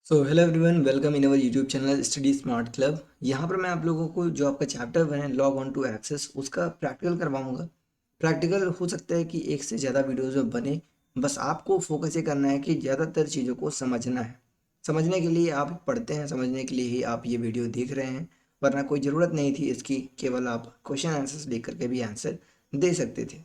So hello everyone, welcome in our YouTube channel study smart club. यहाँ पर मैं आप लोगों को जो आपका चैप्टर 1 है लॉग ऑन टू एक्सेस उसका प्रैक्टिकल करवाऊंगा। प्रैक्टिकल हो सकता है कि एक से ज़्यादा वीडियोस में बने, बस आपको फोकस ये करना है कि ज़्यादातर चीज़ों को समझना है। समझने के लिए आप पढ़ते हैं, समझने के लिए ही आप ये वीडियो देख रहे हैं, वरना कोई ज़रूरत नहीं थी इसकी। केवल आप क्वेश्चन आंसर्स देख करके भी आंसर दे सकते थे।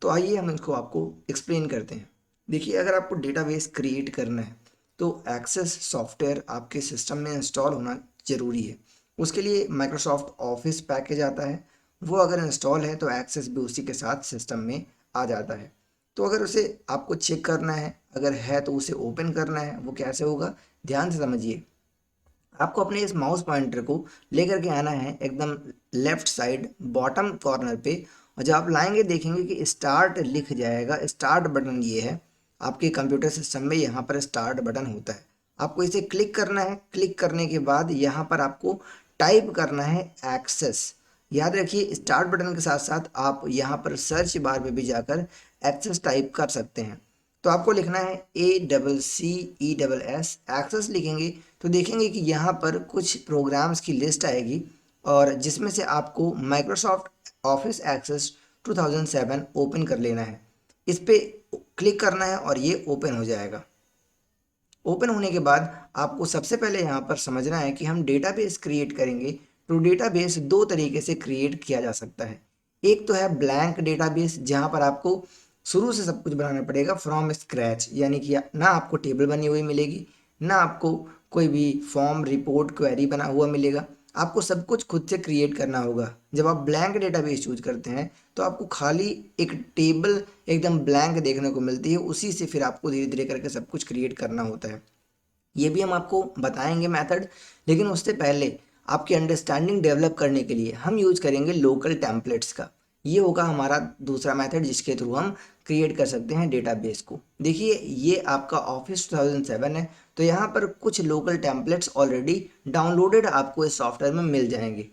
तो आइए हम इसको आपको एक्सप्लेन करते हैं। देखिए, अगर आपको डेटाबेस क्रिएट करना है तो एक्सेस सॉफ्टवेयर आपके सिस्टम में इंस्टॉल होना ज़रूरी है। उसके लिए माइक्रोसॉफ्ट ऑफिस पैकेज आता है, वो अगर इंस्टॉल है तो एक्सेस भी उसी के साथ सिस्टम में आ जाता है। तो अगर उसे आपको चेक करना है, अगर है तो उसे ओपन करना है। वो कैसे होगा, ध्यान से समझिए। आपको अपने इस माउस पॉइंटर को लेकर के आना है एकदम लेफ्ट साइड बॉटम कॉर्नर पे, और जब आप लाएंगे देखेंगे कि स्टार्ट लिख जाएगा। स्टार्ट बटन ये है आपके कंप्यूटर सिस्टम में, यहाँ पर स्टार्ट बटन होता है। आपको इसे क्लिक करना है। क्लिक करने के बाद यहाँ पर आपको टाइप करना है एक्सेस। याद रखिए, स्टार्ट बटन के साथ साथ आप यहाँ पर सर्च बार पे भी जाकर एक्सेस टाइप कर सकते हैं। तो आपको लिखना है ACCESS एक्सेस लिखेंगे तो देखेंगे कि यहाँ पर कुछ प्रोग्राम्स की लिस्ट आएगी, और जिसमें से आपको माइक्रोसॉफ्ट ऑफिस एक्सेस 2007 ओपन कर लेना है। इस पे क्लिक करना है और ये ओपन हो जाएगा। ओपन होने के बाद आपको सबसे पहले यहाँ पर समझना है कि हम डेटाबेस क्रिएट करेंगे तो डेटाबेस दो तरीके से क्रिएट किया जा सकता है। एक तो है ब्लैंक डेटाबेस, जहाँ पर आपको शुरू से सब कुछ बनाना पड़ेगा फ्रॉम स्क्रैच, यानी कि ना आपको टेबल बनी हुई मिलेगी, ना आपको कोई भी फॉर्म रिपोर्ट क्वेरी बना हुआ मिलेगा। आपको सब कुछ खुद से क्रिएट करना होगा। जब आप ब्लैंक डेटाबेस चूज करते हैं तो आपको खाली एक टेबल एकदम ब्लैंक देखने को मिलती है, उसी से फिर आपको धीरे धीरे करके सब कुछ क्रिएट करना होता है। ये भी हम आपको बताएंगे मेथड, लेकिन उससे पहले आपकी अंडरस्टैंडिंग डेवलप करने के लिए हम यूज करेंगे लोकल टेम्पलेट्स का। ये होगा हमारा दूसरा मेथड जिसके थ्रू हम क्रिएट कर सकते हैं डेटाबेस को। देखिए, ये आपका ऑफिस 2007 है, तो यहाँ पर कुछ लोकल टेम्पलेट्स ऑलरेडी डाउनलोडेड आपको इस सॉफ्टवेयर में मिल जाएंगे।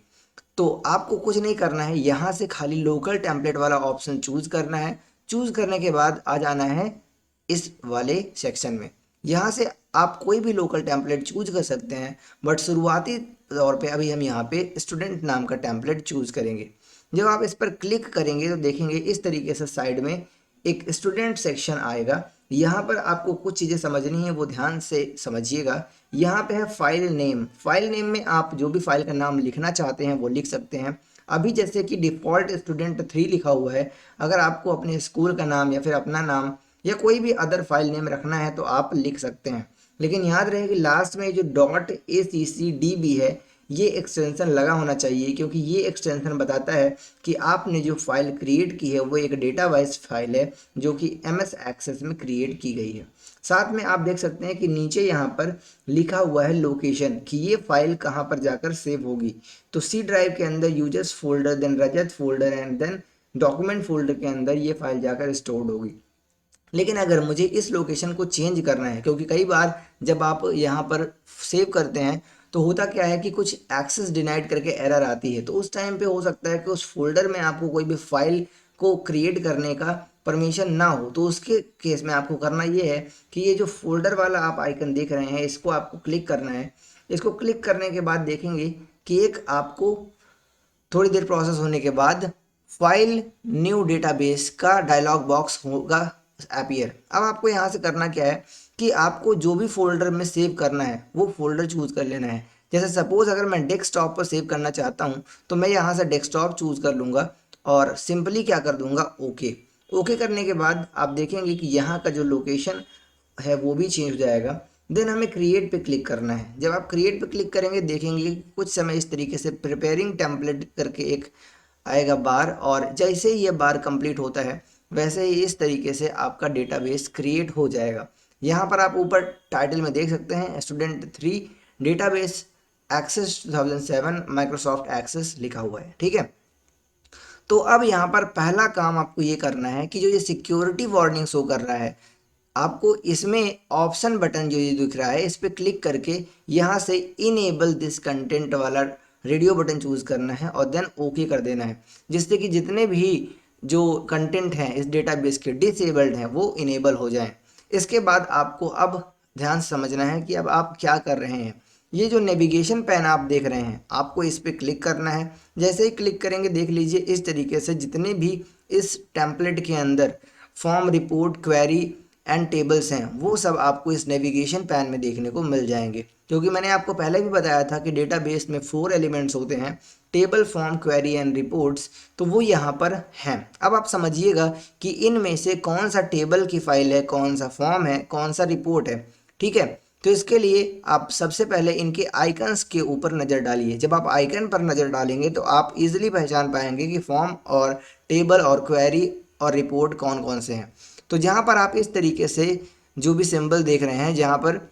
तो आपको कुछ नहीं करना है, यहाँ से खाली लोकल टेम्पलेट वाला ऑप्शन चूज करना है। चूज करने के बाद आ जाना है इस वाले सेक्शन में। यहाँ से आप कोई भी लोकल टेम्पलेट चूज कर सकते हैं, बट शुरुआती तौर पे अभी हम यहाँ पे स्टूडेंट नाम का टेम्पलेट चूज करेंगे। जब आप इस पर क्लिक करेंगे तो देखेंगे इस तरीके से साइड में एक स्टूडेंट सेक्शन आएगा। यहाँ पर आपको कुछ चीज़ें समझनी है, वो ध्यान से समझिएगा। यहाँ पे है फाइल नेम। फाइल नेम में आप जो भी फाइल का नाम लिखना चाहते हैं वो लिख सकते हैं। अभी जैसे कि डिफ़ॉल्ट स्टूडेंट 3 लिखा हुआ है, अगर आपको अपने स्कूल का नाम या फिर अपना नाम या कोई भी अदर फाइल नेम रखना है तो आप लिख सकते हैं। लेकिन याद रहे कि लास्ट में जो .accdb है, ये एक्सटेंशन लगा होना चाहिए, क्योंकि ये एक्सटेंशन बताता है कि आपने जो फाइल क्रिएट की है वो एक डेटा वाइज फाइल है जो कि MS एक्सेस में क्रिएट की गई है। साथ में आप देख सकते हैं कि नीचे यहाँ पर लिखा हुआ है लोकेशन, कि ये फाइल कहाँ पर जाकर सेव होगी। तो C ड्राइव के अंदर users folder, then Rajat folder and then document folder के अंदर ये फाइल जाकर स्टोर्ड होगी। लेकिन अगर मुझे इस लोकेशन को चेंज करना है, क्योंकि कई बार जब आप यहाँ पर सेव करते हैं तो होता क्या है कि कुछ एक्सेस डिनाइड करके एरर आती है, तो उस टाइम पे हो सकता है कि उस फोल्डर में आपको कोई भी फाइल को क्रिएट करने का परमिशन ना हो। तो उसके केस में आपको करना ये है कि ये जो फोल्डर वाला आप आइकन देख रहे हैं, इसको आपको क्लिक करना है। इसको क्लिक करने के बाद देखेंगे कि एक आपको थोड़ी देर प्रोसेस होने के बाद फाइल न्यू डेटाबेस का डायलॉग बॉक्स होगा अपीयर। अब आपको यहाँ से करना क्या है कि आपको जो भी फोल्डर में सेव करना है वो फोल्डर चूज कर लेना है। जैसे सपोज अगर मैं डेस्कटॉप पर सेव करना चाहता हूँ तो मैं यहाँ से डेस्कटॉप चूज कर लूँगा और सिंपली क्या कर दूंगा, ओके। ओके करने के बाद आप देखेंगे कि यहाँ का जो लोकेशन है वो भी चेंज हो जाएगा। देन हमें क्रिएट पे क्लिक करना है। जब आप क्रिएट पे क्लिक करेंगे देखेंगे कि कुछ समय इस तरीके से प्रिपेयरिंग टेम्पलेट करके एक आएगा बार, और जैसे ही ये बार कंप्लीट होता है वैसे ही इस तरीके से आपका डेटाबेस क्रिएट हो जाएगा। यहाँ पर आप ऊपर टाइटल में देख सकते हैं student 3 database access 2007 Microsoft Access लिखा हुआ है, ठीक है। तो अब यहाँ पर पहला काम आपको ये करना है कि जो ये सिक्योरिटी वार्निंग शो कर रहा है, आपको इसमें ऑप्शन बटन जो ये दिख रहा है इस पर क्लिक करके यहाँ से इनेबल दिस कंटेंट वाला रेडियो बटन चूज करना है और देन ओके कर देना है, जिससे कि जितने भी जो कंटेंट हैं इस डेटाबेस के डिसेबल्ड हैं वो इनेबल हो जाएं। इसके बाद आपको अब ध्यान से समझना है कि अब आप क्या कर रहे हैं। ये जो नेविगेशन पैन आप देख रहे हैं, आपको इस पर क्लिक करना है। जैसे ही क्लिक करेंगे देख लीजिए इस तरीके से जितने भी इस टेम्पलेट के अंदर form, report, query and tables हैं वो सब आपको इस नेविगेशन पैन में देखने को मिल जाएंगे। क्योंकि मैंने आपको पहले भी बताया था कि डेटाबेस में 4 एलिमेंट्स होते हैं, table, form, query and reports, तो वो यहाँ पर हैं। अब आप समझिएगा कि इनमें से कौन सा टेबल की फाइल है, कौन सा फॉर्म है, कौन सा रिपोर्ट है। ठीक है, तो इसके लिए आप सबसे पहले इनके आइकन्स के ऊपर नज़र डालिए। जब आप आइकन पर नज़र डालेंगे तो आप इजीली पहचान पाएंगे कि फॉर्म और टेबल और क्वेरी और रिपोर्ट कौन कौन से हैं। तो जहाँ पर आप इस तरीके से जो भी सिंबल देख रहे हैं, जहाँ पर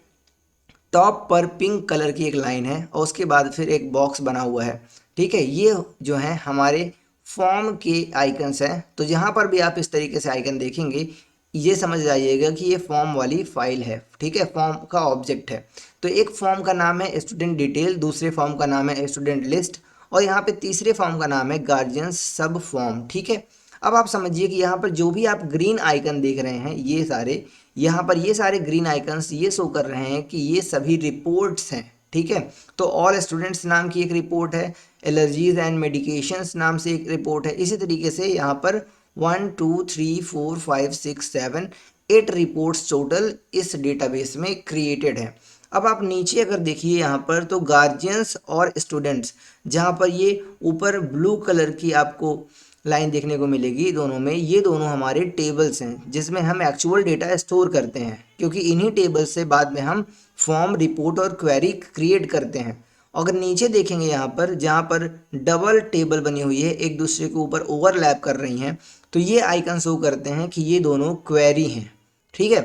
टॉप पर पिंक कलर की एक लाइन है और उसके बाद फिर एक बॉक्स बना हुआ है। ठीक है, ये जो है हमारे फॉर्म के आइकन्स हैं। तो जहाँ पर भी आप इस तरीके से आइकन देखेंगे ये समझ जाइएगा कि ये फॉर्म वाली फाइल है। ठीक है, फॉर्म का ऑब्जेक्ट है। तो एक फॉर्म का नाम है स्टूडेंट डिटेल, दूसरे फॉर्म का नाम है स्टूडेंट लिस्ट और यहाँ पे तीसरे फॉर्म का नाम है गार्जियंस सब फॉर्म। ठीक है, अब आप समझिए कि यहाँ पर जो भी आप ग्रीन आइकन देख रहे हैं ये सारे, यहाँ पर ये सारे ग्रीन आइकन्स ये शो कर रहे हैं कि ये सभी रिपोर्ट्स हैं। ठीक है, तो ऑल स्टूडेंट्स नाम की एक रिपोर्ट है, एलर्जीज एंड मेडिकेशंस नाम से एक रिपोर्ट है। इसी तरीके से यहाँ पर 1 2 3 4 5 6 7 8 रिपोर्ट्स टोटल इस डेटाबेस में क्रिएटेड हैं। अब आप नीचे अगर देखिए यहाँ पर तो गार्जियंस और स्टूडेंट्स, जहाँ पर ये ऊपर ब्लू कलर की आपको लाइन देखने को मिलेगी दोनों में, ये दोनों हमारे टेबल्स हैं जिसमें हम एक्चुअल डेटा स्टोर करते हैं। क्योंकि इन्हीं टेबल्स से बाद में हम फॉर्म, रिपोर्ट और क्वेरी क्रिएट करते हैं। अगर नीचे देखेंगे यहाँ पर जहाँ पर डबल टेबल बनी हुई है, एक दूसरे के ऊपर ओवरलैप कर रही हैं, तो ये आइकन शो करते हैं कि ये दोनों क्वेरी हैं। ठीक है,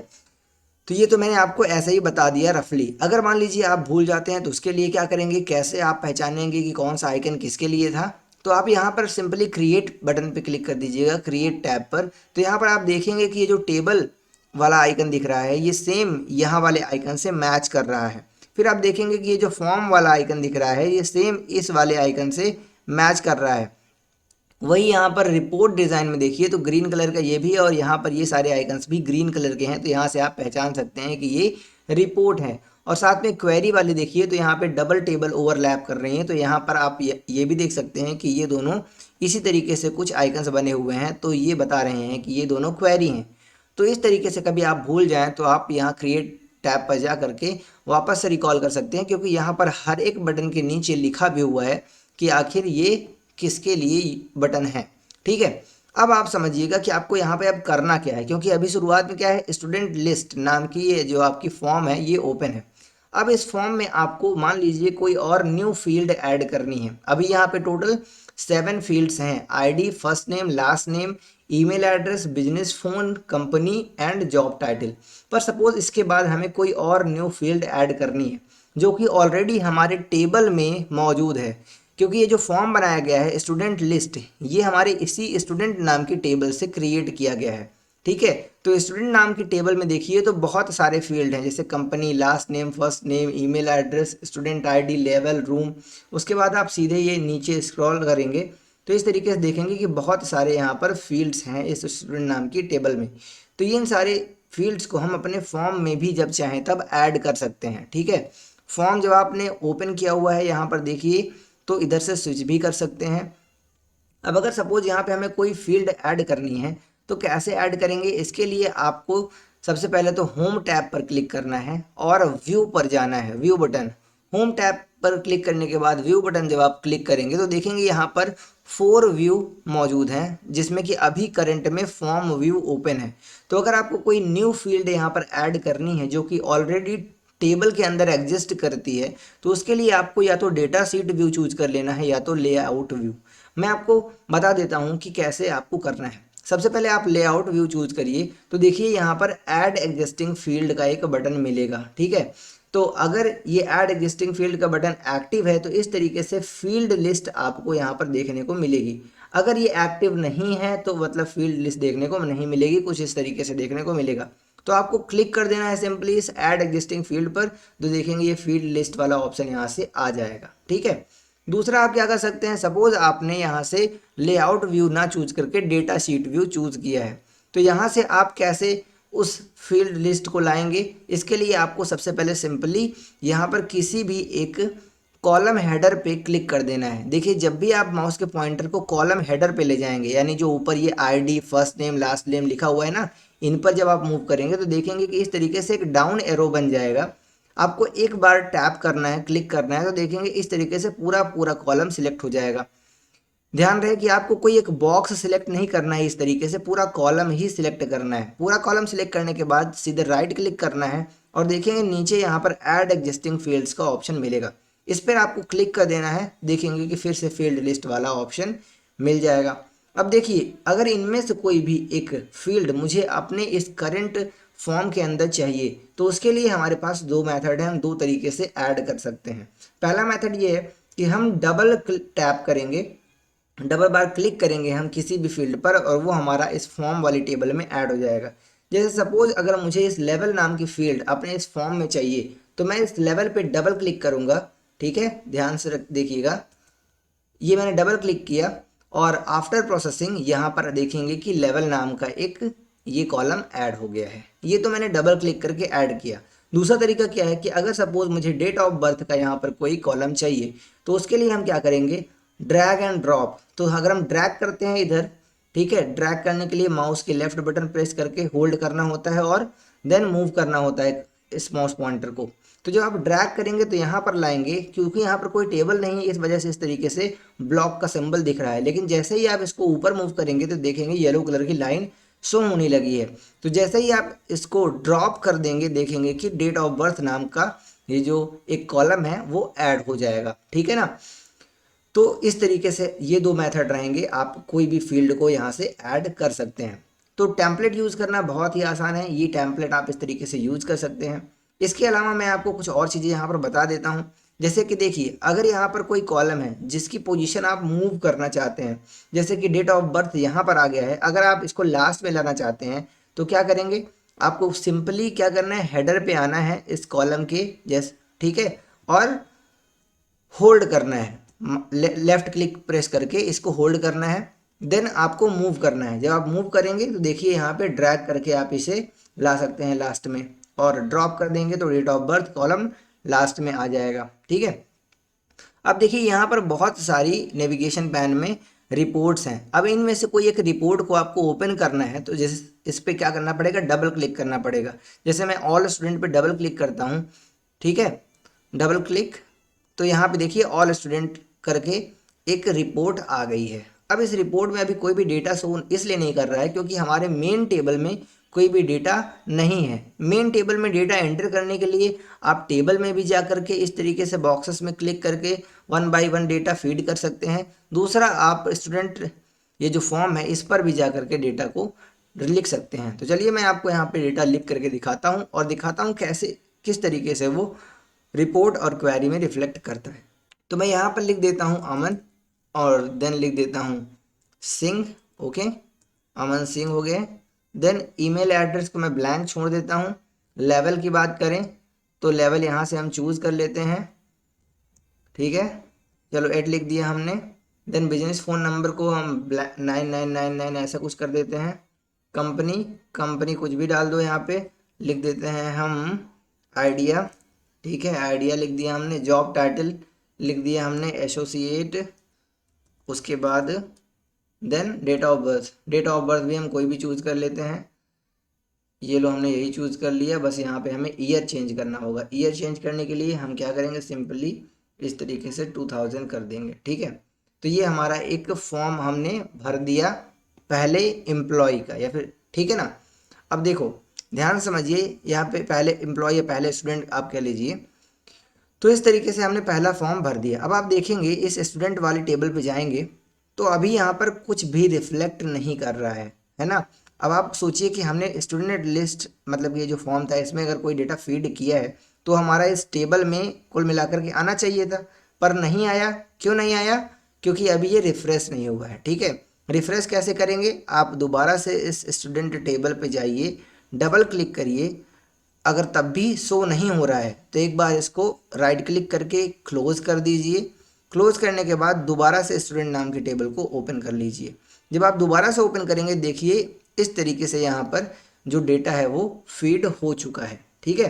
तो ये तो मैंने आपको ऐसे ही बता दिया रफली। अगर मान लीजिए आप भूल जाते हैं तो उसके लिए क्या करेंगे, कैसे आप पहचानेंगे कि कौन सा आइकन किसके लिए था। तो आप यहाँ पर सिंपली क्रिएट बटन पे क्लिक कर दीजिएगा, क्रिएट टैब पर। तो यहाँ पर आप देखेंगे कि ये जो टेबल वाला आइकन दिख रहा है ये सेम यहाँ वाले आइकन से मैच कर रहा है। फिर आप देखेंगे कि ये जो फॉर्म वाला आइकन दिख रहा है ये सेम इस वाले आइकन से मैच कर रहा है। वही यहाँ पर रिपोर्ट डिज़ाइन में देखिए तो ग्रीन कलर का ये भी है और यहाँ पर ये सारे आइकन्स भी ग्रीन कलर के हैं। तो यहाँ से आप पहचान सकते हैं कि ये रिपोर्ट है। और साथ में क्वेरी वाले देखिए तो यहाँ पे डबल टेबल ओवरलैप कर रही हैं। तो यहाँ पर आप ये भी देख सकते हैं कि ये दोनों इसी तरीके से कुछ आइकन्स बने हुए हैं, तो ये बता रहे हैं कि ये दोनों क्वेरी हैं। तो इस तरीके से कभी आप भूल जाएँ तो आप यहाँ क्रिएट टैब पर जा करके वापस से रिकॉल कर सकते हैं, क्योंकि यहाँ पर हर एक बटन के नीचे लिखा भी हुआ है कि आखिर ये किसके लिए बटन है। ठीक है, अब आप समझिएगा कि आपको यहाँ पे अब करना क्या है। क्योंकि अभी शुरुआत में क्या है, स्टूडेंट लिस्ट नाम की ये जो आपकी फॉर्म है ये ओपन है। अब इस फॉर्म में आपको मान लीजिए कोई और न्यू फील्ड ऐड करनी है। अभी यहाँ पे टोटल 7 फील्ड्स हैं, ID, first name, last name, email address, business phone, company and job title. पर सपोज इसके बाद हमें कोई और न्यू फील्ड ऐड करनी है जो कि ऑलरेडी हमारे टेबल में मौजूद है। क्योंकि ये जो फॉर्म बनाया गया है स्टूडेंट लिस्ट, ये हमारे इसी स्टूडेंट नाम की टेबल से क्रिएट किया गया है। ठीक है, तो स्टूडेंट नाम की टेबल में देखिए तो बहुत सारे फील्ड हैं, जैसे company, last name, first name, email address, student ID, level, room. उसके बाद आप सीधे ये नीचे स्क्रॉल करेंगे तो इस तरीके से देखेंगे कि बहुत सारे यहाँ पर फील्ड्स हैं इस स्टूडेंट नाम की टेबल में। तो इन सारे फील्ड्स को हम अपने फॉर्म में भी जब चाहें तब ऐड कर सकते हैं। ठीक है, फॉर्म जब आपने ओपन किया हुआ है यहाँ पर देखिए तो इधर से स्विच भी कर सकते हैं। अब अगर सपोज यहाँ पे हमें कोई फील्ड ऐड करनी है तो कैसे ऐड करेंगे, इसके लिए आपको सबसे पहले तो होम टैब पर क्लिक करना है और व्यू पर जाना है, व्यू बटन। होम टैब पर क्लिक करने के बाद व्यू बटन जब आप क्लिक करेंगे तो देखेंगे यहाँ पर 4 व्यू मौजूद हैं, जिसमें कि अभी करंट में फॉर्म व्यू ओपन है। तो अगर आपको कोई न्यू फील्ड यहाँ पर ऐड करनी है जो कि ऑलरेडी टेबल के अंदर एग्जिस्ट करती है, तो उसके लिए आपको या तो डेटा सीट व्यू चूज कर लेना है या तो लेआउट व्यू। मैं आपको बता देता हूँ कि कैसे आपको करना है। सबसे पहले आप लेआउट व्यू चूज करिए तो देखिए यहाँ पर ऐड एग्जिस्टिंग फील्ड का एक बटन मिलेगा। ठीक है, तो अगर ये ऐड एग्जिस्टिंग फील्ड का बटन एक्टिव है तो इस तरीके से फील्ड लिस्ट आपको यहाँ पर देखने को मिलेगी। अगर ये एक्टिव नहीं है तो मतलब फील्ड लिस्ट देखने को नहीं मिलेगी, कुछ इस तरीके से देखने को मिलेगा। तो आपको क्लिक कर देना है सिंपली इस ऐड एग्जिस्टिंग फील्ड पर, तो देखेंगे ये फील्ड लिस्ट वाला ऑप्शन यहाँ से आ जाएगा। ठीक है, दूसरा आप क्या कर सकते हैं, सपोज आपने यहाँ से लेआउट व्यू ना चूज करके डेटा शीट व्यू चूज किया है, तो यहाँ से आप कैसे उस फील्ड लिस्ट को लाएंगे। इसके लिए आपको सबसे पहले सिंपली यहाँ पर किसी भी एक कॉलम हेडर पे क्लिक कर देना है। देखिए जब भी आप माउस के पॉइंटर को कॉलम हेडर पे ले जाएंगे, यानी जो ऊपर ये ID, first name, last name लिखा हुआ है ना, इन पर जब आप मूव करेंगे तो देखेंगे कि इस तरीके से एक डाउन एरो बन जाएगा। आपको एक बार टैप करना है, क्लिक करना है, तो देखेंगे इस तरीके से पूरा पूरा कॉलम सिलेक्ट हो जाएगा। ध्यान रहे कि आपको कोई एक बॉक्स सिलेक्ट नहीं करना है, इस तरीके से पूरा कॉलम ही सिलेक्ट करना है। पूरा कॉलम सिलेक्ट करने के बाद सीधे राइट क्लिक करना है और देखेंगे नीचे यहाँ पर ऐड एग्जिस्टिंग फील्ड्स का ऑप्शन मिलेगा। इस पर आपको क्लिक कर देना है। देखेंगे कि फिर से फील्ड लिस्ट वाला ऑप्शन मिल जाएगा। अब देखिए अगर इनमें से कोई भी एक फील्ड मुझे अपने इस करंट फॉर्म के अंदर चाहिए तो उसके लिए हमारे पास दो मेथड हैं, हम दो तरीके से ऐड कर सकते हैं। पहला मेथड ये है कि हम डबल टैप करेंगे, डबल बार क्लिक करेंगे हम किसी भी फील्ड पर और वो हमारा इस फॉर्म वाली टेबल में ऐड हो जाएगा। जैसे सपोज अगर मुझे इस लेवल नाम की फील्ड अपने इस फॉर्म में चाहिए तो मैं इस लेवल पे डबल क्लिक करूंगा। ठीक है, ध्यान से देखिएगा, ये मैंने डबल क्लिक किया और आफ्टर प्रोसेसिंग यहाँ पर देखेंगे कि लेवल नाम का एक ये कॉलम ऐड हो गया है। ये तो मैंने डबल क्लिक करके ऐड किया। दूसरा तरीका क्या है कि अगर सपोज मुझे डेट ऑफ बर्थ का यहाँ पर कोई कॉलम चाहिए तो उसके लिए हम क्या करेंगे, ड्रैग एंड ड्रॉप। तो अगर हम ड्रैग करते हैं इधर, ठीक है, ड्रैग करने के लिए माउस के लेफ्ट बटन प्रेस करके होल्ड करना होता है और देन मूव करना होता है इस माउस पॉइंटर को। तो जब आप ड्रैग करेंगे तो यहाँ पर लाएंगे, क्योंकि यहाँ पर कोई टेबल नहीं है इस वजह से इस तरीके से ब्लॉक का सिंबल दिख रहा है। लेकिन जैसे ही आप इसको ऊपर मूव करेंगे तो देखेंगे येलो कलर की लाइन शो होने लगी है। तो जैसे ही आप इसको ड्रॉप कर देंगे देखेंगे कि डेट ऑफ बर्थ नाम का ये जो एक कॉलम है वो ऐड हो जाएगा। ठीक है ना। तो इस तरीके से ये दो मेथड रहेंगे, आप कोई भी फील्ड को यहाँ से ऐड कर सकते हैं। तो टेम्पलेट यूज़ करना बहुत ही आसान है, ये टेम्पलेट आप इस तरीके से यूज़ कर सकते हैं। इसके अलावा मैं आपको कुछ और चीज़ें यहाँ पर बता देता हूँ। जैसे कि देखिए अगर यहाँ पर कोई कॉलम है जिसकी पोजीशन आप मूव करना चाहते हैं, जैसे कि डेट ऑफ बर्थ यहाँ पर आ गया है, अगर आप इसको लास्ट में लाना चाहते हैं तो क्या करेंगे, आपको सिंपली क्या करना है, हेडर पे आना है इस कॉलम के जैसे, ठीक है, और होल्ड करना है, लेफ्ट क्लिक प्रेस करके इसको होल्ड करना है। देन आपको मूव करना है। जब आप मूव करेंगे तो देखिए यहाँ पे ड्रैग करके आप इसे ला सकते हैं लास्ट में, और ड्रॉप कर देंगे तो date of birth column last में आ जाएगा। ठीक है। अब देखिए यहाँ पर बहुत सारी नेविगेशन पैन में रिपोर्ट्स हैं। अब इनमें से कोई एक रिपोर्ट को आपको ओपन करना है तो जैसे इस पर क्या करना पड़ेगा, डबल क्लिक करना पड़ेगा। जैसे मैं ऑल स्टूडेंट पे डबल क्लिक करता हूँ, ठीक है, डबल क्लिक, तो यहाँ पे देखिए ऑल स्टूडेंट करके एक रिपोर्ट आ गई है। अब इस रिपोर्ट में अभी कोई भी डेटा शो इसलिए नहीं कर रहा है क्योंकि हमारे मेन टेबल में कोई भी डेटा नहीं है। मेन टेबल में डेटा एंटर करने के लिए आप टेबल में भी जा करके इस तरीके से बॉक्सेस में क्लिक करके one by one data feed कर सकते हैं। दूसरा आप स्टूडेंट ये जो फॉर्म है इस पर भी जा करके डेटा को लिख सकते हैं। तो चलिए मैं आपको यहाँ पे डेटा लिख करके दिखाता हूँ और दिखाता हूँ कैसे किस तरीके से वो रिपोर्ट और क्वेरी में रिफ्लेक्ट करता है। तो मैं यहाँ पर लिख देता हूँ अमन और देन लिख देता हूँ सिंह। ओके, अमन सिंह हो गए। देन ईमेल एड्रेस को मैं ब्लैंक छोड़ देता हूँ। लेवल की बात करें तो लेवल यहाँ से हम चूज़ कर लेते हैं। ठीक है, चलो 8 लिख दिया हमने। देन बिजनेस फ़ोन नंबर को हम 9999 ऐसा कुछ कर देते हैं। कंपनी कुछ भी डाल दो, यहाँ पे लिख देते हैं हम आइडिया। ठीक है, आइडिया लिख दिया हमने। जॉब टाइटल लिख दिया हमने एसोसिएट। उसके बाद देन डेट ऑफ बर्थ भी हम कोई भी चूज़ कर लेते हैं। ये लो हमने यही चूज़ कर लिया। बस यहाँ पे हमें ईयर चेंज करना होगा। ईयर चेंज करने के लिए हम क्या करेंगे, सिंपली इस तरीके से 2000 कर देंगे। ठीक है, तो ये हमारा एक फॉर्म हमने भर दिया पहले एम्प्लॉय का, या फिर ठीक है ना। अब देखो ध्यान समझिए, यहाँ पे पहले एम्प्लॉय या पहले स्टूडेंट आप कह लीजिए। तो इस तरीके से हमने पहला फॉर्म भर दिया। अब आप देखेंगे इस स्टूडेंट वाली टेबल पे जाएंगे तो अभी यहाँ पर कुछ भी रिफ्लेक्ट नहीं कर रहा है ना। अब आप सोचिए कि हमने स्टूडेंट लिस्ट मतलब ये जो फॉर्म था इसमें अगर कोई डेटा फीड किया है तो हमारा इस टेबल में कुल मिलाकर के आना चाहिए था, पर नहीं आया। क्यों नहीं आया? क्योंकि अभी ये रिफ्रेश नहीं हुआ है। ठीक है, रिफ्रेश कैसे करेंगे, आप दोबारा से इस स्टूडेंट टेबल पे जाइए, डबल क्लिक करिए। अगर तब भी शो नहीं हो रहा है तो एक बार इसको राइट क्लिक करके क्लोज कर दीजिए। क्लोज करने के बाद दोबारा से स्टूडेंट नाम की टेबल को ओपन कर लीजिए। जब आप दोबारा से ओपन करेंगे देखिए इस तरीके से यहाँ पर जो डेटा है वो फीड हो चुका है। ठीक है,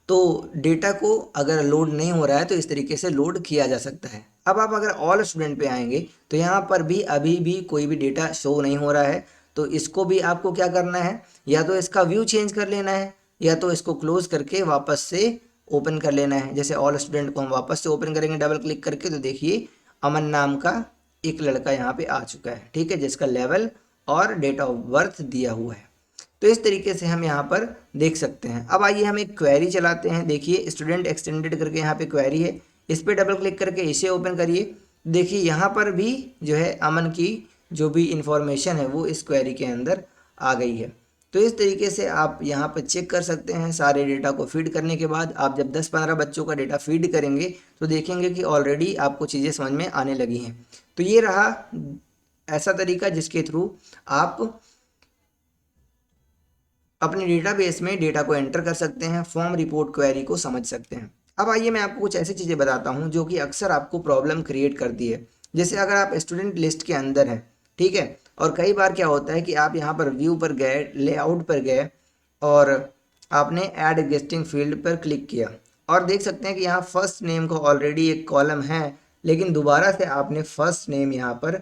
तो डेटा को अगर लोड नहीं हो रहा है तो इस तरीके से लोड किया जा सकता है। अब आप अगर ऑल स्टूडेंट पे आएंगे तो यहाँ पर भी अभी भी कोई भी डेटा शो नहीं हो रहा है, तो इसको भी आपको क्या करना है, या तो इसका व्यू चेंज कर लेना है या तो इसको क्लोज करके वापस से ओपन कर लेना है। जैसे ऑल स्टूडेंट को हम वापस से ओपन करेंगे डबल क्लिक करके, तो देखिए अमन नाम का एक लड़का यहाँ पे आ चुका है। ठीक है, जिसका लेवल और डेट ऑफ बर्थ दिया हुआ है। तो इस तरीके से हम यहाँ पर देख सकते हैं। अब आइए हम एक क्वेरी चलाते हैं। देखिए स्टूडेंट एक्सटेंडेड करके यहाँ पे क्वेरी है, इस पर डबल क्लिक करके इसे ओपन करिए। देखिए यहाँ पर भी जो है अमन की जो भी इंफॉर्मेशन है वो इस क्वेरी के अंदर आ गई है। तो इस तरीके से आप यहाँ पर चेक कर सकते हैं। सारे डेटा को फीड करने के बाद आप जब 10-15 बच्चों का डेटा फीड करेंगे तो देखेंगे कि ऑलरेडी आपको चीज़ें समझ में आने लगी हैं। तो ये रहा ऐसा तरीका जिसके थ्रू आप अपने डेटाबेस में डेटा को एंटर कर सकते हैं, फॉर्म रिपोर्ट क्वेरी को समझ सकते हैं। अब आइए मैं आपको कुछ ऐसी चीज़ें बताता हूँ जो कि अक्सर आपको प्रॉब्लम क्रिएट करती है। जैसे अगर आप स्टूडेंट लिस्ट के अंदर हैं, ठीक है, और कई बार क्या होता है कि आप यहाँ पर व्यू पर गए, लेआउट पर गए और आपने ऐड एग्जिस्टिंग फील्ड पर क्लिक किया और देख सकते हैं कि यहाँ फर्स्ट नेम का ऑलरेडी एक कॉलम है, लेकिन दोबारा से आपने फर्स्ट नेम यहाँ पर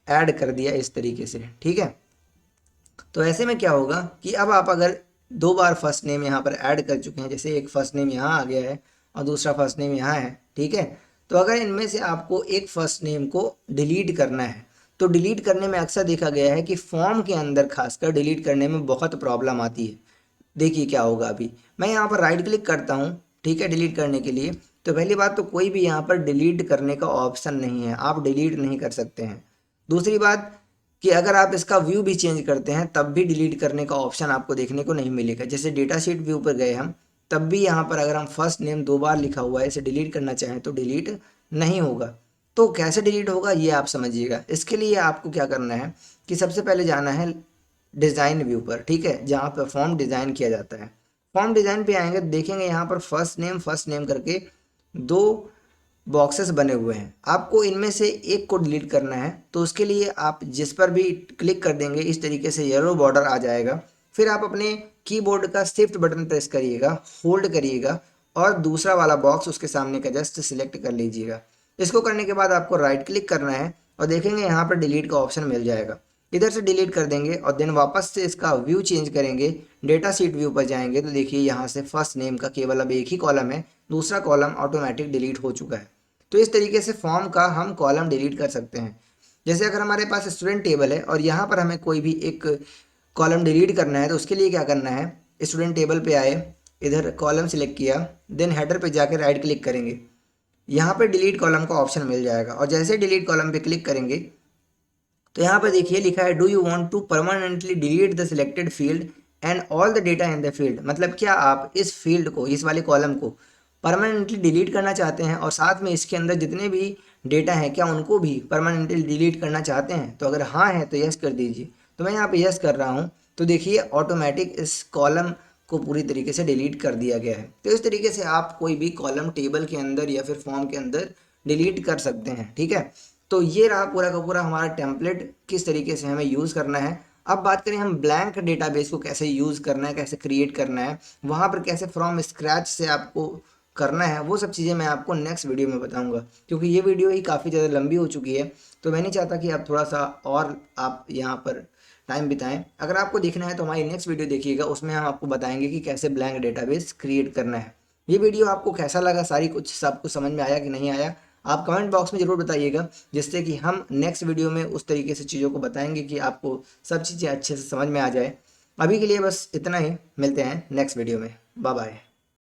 ऐड कर दिया इस तरीके से। ठीक है, तो ऐसे में क्या होगा कि अब आप अगर 2 बार फर्स्ट नेम यहाँ पर ऐड कर चुके हैं, जैसे एक फर्स्ट नेम यहाँ आ गया है और दूसरा फर्स्ट नेम यहाँ है, ठीक है, तो अगर इनमें से आपको एक फर्स्ट नेम को डिलीट करना है तो डिलीट करने में अक्सर देखा गया है कि फॉर्म के अंदर खासकर डिलीट करने में बहुत प्रॉब्लम आती है। देखिए क्या होगा, अभी मैं यहाँ पर राइट क्लिक करता हूँ, ठीक है, डिलीट करने के लिए, तो पहली बात तो कोई भी यहाँ पर डिलीट करने का ऑप्शन नहीं है, आप डिलीट नहीं कर सकते हैं। दूसरी बात कि अगर आप इसका व्यू भी चेंज करते हैं तब भी डिलीट करने का ऑप्शन आपको देखने को नहीं मिलेगा। जैसे डेटा शीट व्यू पर गए हम, तब भी यहाँ पर अगर हम फर्स्ट नेम 2 बार लिखा हुआ है इसे डिलीट करना चाहें तो डिलीट नहीं होगा। तो कैसे डिलीट होगा ये आप समझिएगा। इसके लिए आपको क्या करना है कि सबसे पहले जाना है डिज़ाइन व्यू पर, ठीक है, जहाँ पर फॉर्म डिज़ाइन किया जाता है। फॉर्म डिज़ाइन पे आएंगे तो देखेंगे यहाँ पर फर्स्ट नेम करके 2 बॉक्सेस बने हुए हैं। आपको इनमें से एक को डिलीट करना है, तो उसके लिए आप जिस पर भी क्लिक कर देंगे इस तरीके से येलो बॉर्डर आ जाएगा। फिर आप अपने कीबोर्ड का शिफ्ट बटन प्रेस करिएगा, होल्ड करिएगा और दूसरा वाला बॉक्स उसके सामने का जस्ट सिलेक्ट कर लीजिएगा। इसको करने के बाद आपको राइट क्लिक करना है और देखेंगे यहाँ पर डिलीट का ऑप्शन मिल जाएगा। इधर से डिलीट कर देंगे और देन वापस से इसका व्यू चेंज करेंगे, डेटा शीट व्यू पर जाएंगे तो देखिए यहाँ से फर्स्ट नेम का केवल अब एक ही कॉलम है, दूसरा कॉलम ऑटोमेटिक डिलीट हो चुका है। तो इस तरीके से फॉर्म का हम कॉलम डिलीट कर सकते हैं। जैसे अगर हमारे पास स्टूडेंट टेबल है और यहाँ पर हमें कोई भी एक कॉलम डिलीट करना है तो उसके लिए क्या करना है, स्टूडेंट टेबल पे आए, इधर कॉलम सिलेक्ट किया, देन हेडर पे जाकर राइट क्लिक करेंगे, यहाँ पे डिलीट कॉलम का ऑप्शन मिल जाएगा और जैसे डिलीट कॉलम पे क्लिक करेंगे तो यहाँ पर देखिए लिखा है do you want to permanently delete the selected field and all the data in the field. मतलब क्या आप इस फील्ड को, इस वाले कॉलम को परमानेंटली डिलीट करना चाहते हैं और साथ में इसके अंदर जितने भी डेटा हैं क्या उनको भी परमानेंटली डिलीट करना चाहते हैं। तो अगर हाँ है तो यस कर दीजिए। तो मैं यहाँ पे यस कर रहा हूँ, तो देखिए ऑटोमेटिक इस कॉलम को पूरी तरीके से डिलीट कर दिया गया है। तो इस तरीके से आप कोई भी कॉलम टेबल के अंदर या फिर फॉर्म के अंदर डिलीट कर सकते हैं। ठीक है, तो ये रहा पूरा का पूरा हमारा टेम्पलेट, किस तरीके से हमें यूज़ करना है। अब बात करें हम ब्लैंक डेटाबेस को कैसे यूज़ करना है, कैसे क्रिएट करना है, वहाँ पर कैसे फ्रॉम स्क्रैच से आपको करना है, वो सब चीज़ें मैं आपको नेक्स्ट वीडियो में बताऊंगा। क्योंकि ये वीडियो ही काफ़ी ज़्यादा लंबी हो चुकी है, तो मैं नहीं चाहता कि आप थोड़ा सा और आप यहाँ पर टाइम बिताएं। अगर आपको देखना है तो हमारी नेक्स्ट वीडियो देखिएगा, उसमें हम आपको बताएंगे कि कैसे ब्लैंक डेटाबेस क्रिएट करना है। ये वीडियो आपको कैसा लगा, सारी कुछ सब कुछ समझ में आया कि नहीं आया, आप कमेंट बॉक्स में ज़रूर बताइएगा, जिससे कि हम नेक्स्ट वीडियो में उस तरीके से चीज़ों को बताएंगे कि आपको सब चीज़ें अच्छे से समझ में आ जाए। अभी के लिए बस इतना ही, मिलते हैं नेक्स्ट वीडियो में, बाय बाय।